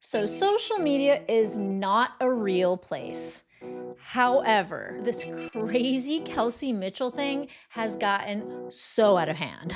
So, social media is not a real place. However, this crazy Kelsey Mitchell thing has gotten so out of hand.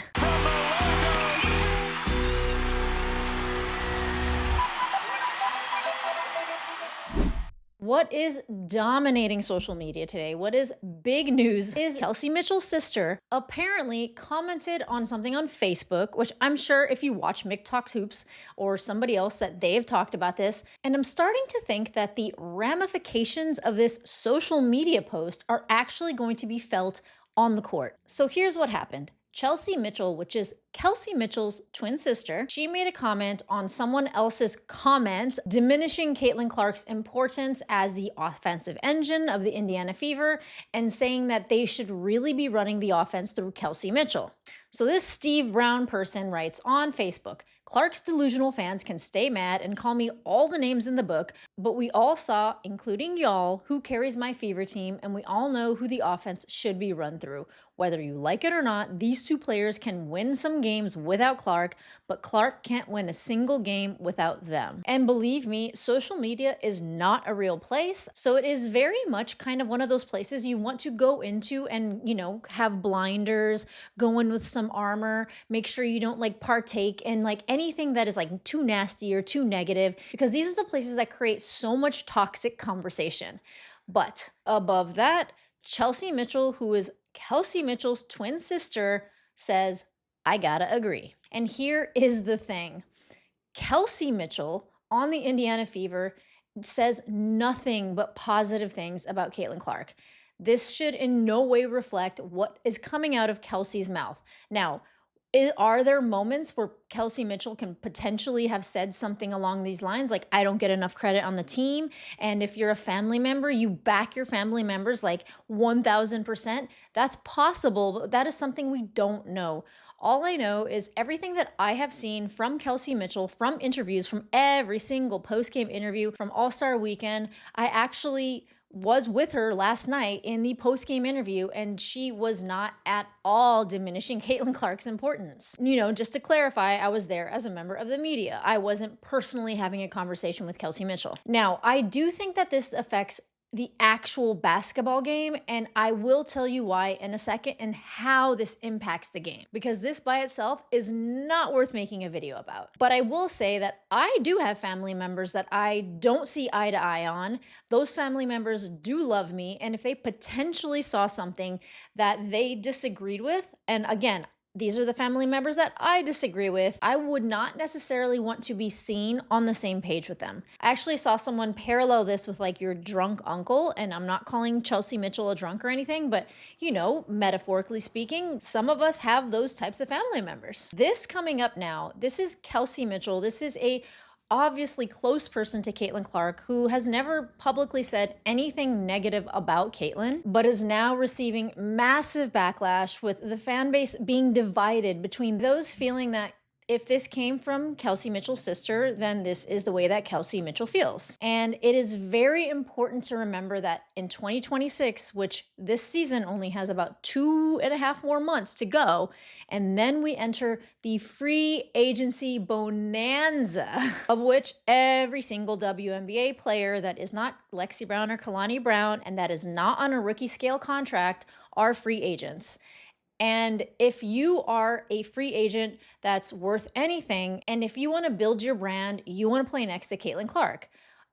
What is dominating social media today? What is big news is Kelsey Mitchell's sister apparently commented on something on Facebook, which I'm sure if you watch Mick Talks Hoops or somebody else that they've talked about this. And I'm starting to think that the ramifications of this social media post are actually going to be felt on the court. So here's what happened. Chelsea Mitchell, which is Kelsey Mitchell's twin sister, she made a comment on someone else's comment diminishing Caitlin Clark's importance as the offensive engine of the Indiana Fever and saying that they should really be running the offense through Kelsey Mitchell. So this Steve Brown person writes on Facebook, Clark's delusional fans can stay mad and call me all the names in the book, but we all saw, including y'all, who carries my Fever team, and we all know who the offense should be run through. Whether you like it or not, these two players can win some games without Clark, but Clark can't win a single game without them. And believe me, social media is not a real place, so it is very much kind of one of those places you want to go into and, have blinders, go in with some armor, make sure you don't partake in anything that is too nasty or too negative, because these are the places that create so much toxic conversation. But above that, Chelsea Mitchell, who is Kelsey Mitchell's twin sister, says, I gotta agree. And here is the thing. Kelsey Mitchell on the Indiana Fever says nothing but positive things about Caitlin Clark. This should in no way reflect what is coming out of Kelsey's mouth. Now, are there moments where Kelsey Mitchell can potentially have said something along these lines, like, I don't get enough credit on the team? And if you're a family member, you back your family members 1000%. That's possible, but that is something we don't know. All I know is everything that I have seen from Kelsey Mitchell, from interviews, from every single post-game interview, from All-Star Weekend. I actually was with her last night in the post-game interview, and she was not at all diminishing Caitlin Clark's importance. Just to clarify, I was there as a member of the media. I wasn't personally having a conversation with Kelsey Mitchell. Now, I do think that this affects the actual basketball game, and I will tell you why in a second and how this impacts the game, because this by itself is not worth making a video about. But I will say that I do have family members that I don't see eye to eye on. Those family members do love me, and if they potentially saw something that they disagreed with, and again, these are the family members that I disagree with, I would not necessarily want to be seen on the same page with them. I actually saw someone parallel this with your drunk uncle, and I'm not calling Chelsea Mitchell a drunk or anything, but metaphorically speaking, some of us have those types of family members. This coming up now, this is Kelsey Mitchell. This is a obviously close person to Caitlin Clark, who has never publicly said anything negative about Caitlin, but is now receiving massive backlash, with the fan base being divided between those feeling that if this came from Kelsey Mitchell's sister, then this is the way that Kelsey Mitchell feels. And it is very important to remember that in 2026, which this season only has about 2.5 more months to go, and then we enter the free agency bonanza, of which every single WNBA player that is not Lexi Brown or Kalani Brown and that is not on a rookie scale contract are free agents. And if you are a free agent that's worth anything, and if you want to build your brand, you want to play next to Caitlin Clark.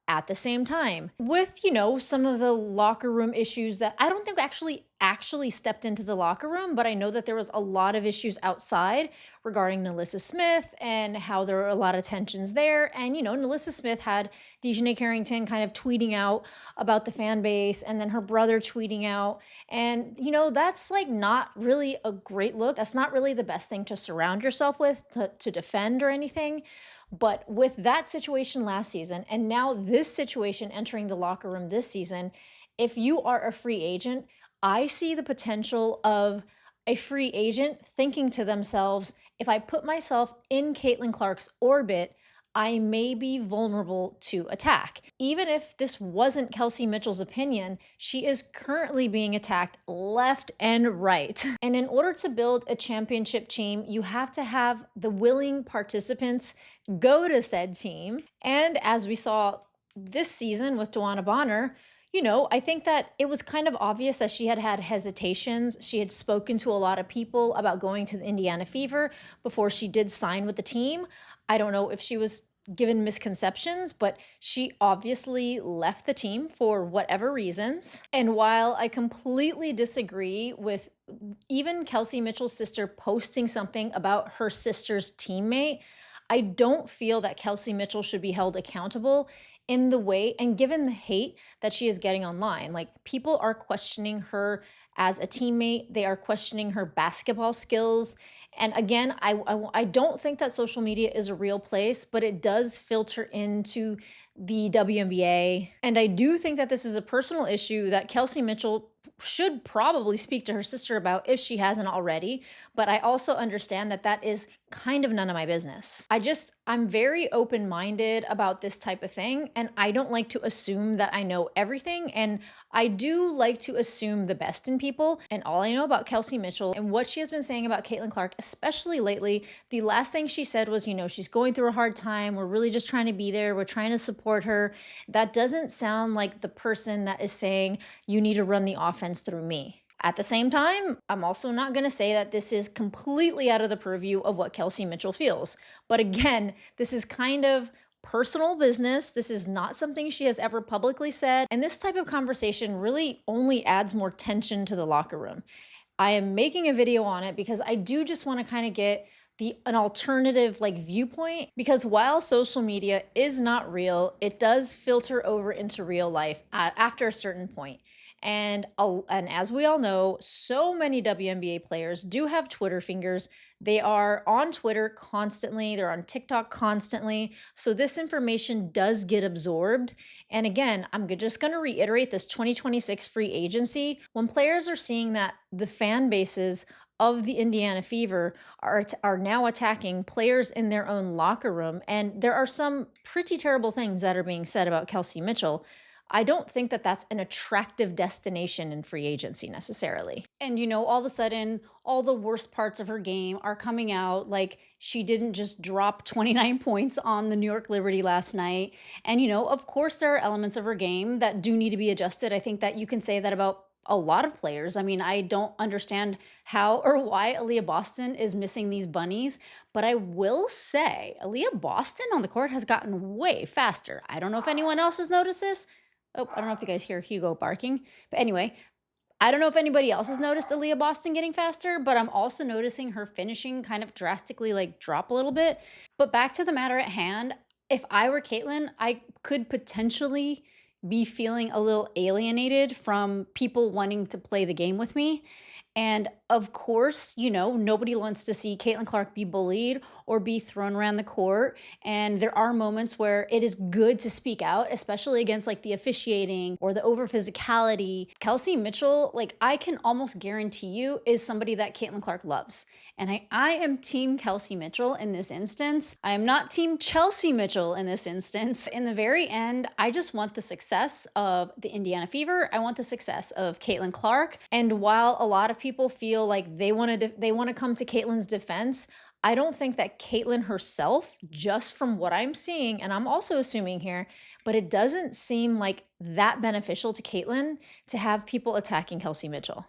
At the same time, with, some of the locker room issues that I don't think actually stepped into the locker room, but I know that there was a lot of issues outside regarding Nalissa Smith and how there were a lot of tensions there. And, Nalissa Smith had Dejanay Carrington kind of tweeting out about the fan base, and then her brother tweeting out. And, that's not really a great look. That's not really the best thing to surround yourself with to defend or anything. But with that situation last season, and now this situation entering the locker room this season, if you are a free agent, I see the potential of a free agent thinking to themselves, if I put myself in Caitlin Clark's orbit, I may be vulnerable to attack. Even if this wasn't Kelsey Mitchell's opinion, she is currently being attacked left and right. And in order to build a championship team, you have to have the willing participants go to said team. And as we saw this season with Dewana Bonner, I think that it was kind of obvious that she had had hesitations. She had spoken to a lot of people about going to the Indiana Fever before she did sign with the team. I don't know if she was given misconceptions, but she obviously left the team for whatever reasons. And while I completely disagree with even Kelsey Mitchell's sister posting something about her sister's teammate, I don't feel that Kelsey Mitchell should be held accountable in the way and given the hate that she is getting online. Like, people are questioning her as a teammate, they are questioning her basketball skills. And again, I don't think that social media is a real place, but it does filter into the WNBA. And I do think that this is a personal issue that Kelsey Mitchell should probably speak to her sister about if she hasn't already. But I also understand that that is kind of none of my business. I'm very open-minded about this type of thing, and I don't like to assume that I know everything, and I do like to assume the best in people. And all I know about Kelsey Mitchell and what she has been saying about Caitlin Clark, especially lately, the last thing she said was, she's going through a hard time. We're really just trying to be there. We're trying to support her. That doesn't sound like the person that is saying you need to run the offense through me. At the same time, I'm also not going to say that this is completely out of the purview of what Kelsey Mitchell feels. But again, this is kind of personal business. This is not something she has ever publicly said. And this type of conversation really only adds more tension to the locker room. I am making a video on it because I do just want to kind of get an alternative viewpoint, because while social media is not real, it does filter over into real life after a certain point. And as we all know, so many WNBA players do have Twitter fingers. They are on Twitter constantly. They're on TikTok constantly. So this information does get absorbed. And again, I'm just going to reiterate this 2026 free agency. When players are seeing that the fan bases of the Indiana Fever are now attacking players in their own locker room, and there are some pretty terrible things that are being said about Kelsey Mitchell, I don't think that that's an attractive destination in free agency necessarily. And, all of a sudden, all the worst parts of her game are coming out. Like, she didn't just drop 29 points on the New York Liberty last night. And, of course, there are elements of her game that do need to be adjusted. I think that you can say that about a lot of players. I mean, I don't understand how or why Aaliyah Boston is missing these bunnies, but I will say Aaliyah Boston on the court has gotten way faster. I don't know if anyone else has noticed this. Oh, I don't know if you guys hear Hugo barking. But anyway, I don't know if anybody else has noticed Aaliyah Boston getting faster, but I'm also noticing her finishing kind of drastically drop a little bit. But back to the matter at hand, if I were Caitlin, I could potentially be feeling a little alienated from people wanting to play the game with me. And of course, nobody wants to see Caitlin Clark be bullied or be thrown around the court. And there are moments where it is good to speak out, especially against the officiating or the over physicality. Kelsey Mitchell, I can almost guarantee you, is somebody that Caitlin Clark loves. And I am team Kelsey Mitchell in this instance. I am not team Chelsea Mitchell in this instance. In the very end, I just want the success of the Indiana Fever. I want the success of Caitlin Clark. And while a lot of people feel like they want to come to Caitlin's defense, I don't think that Caitlin herself, just from what I'm seeing, and I'm also assuming here, but it doesn't seem like that beneficial to Caitlin to have people attacking Kelsey Mitchell.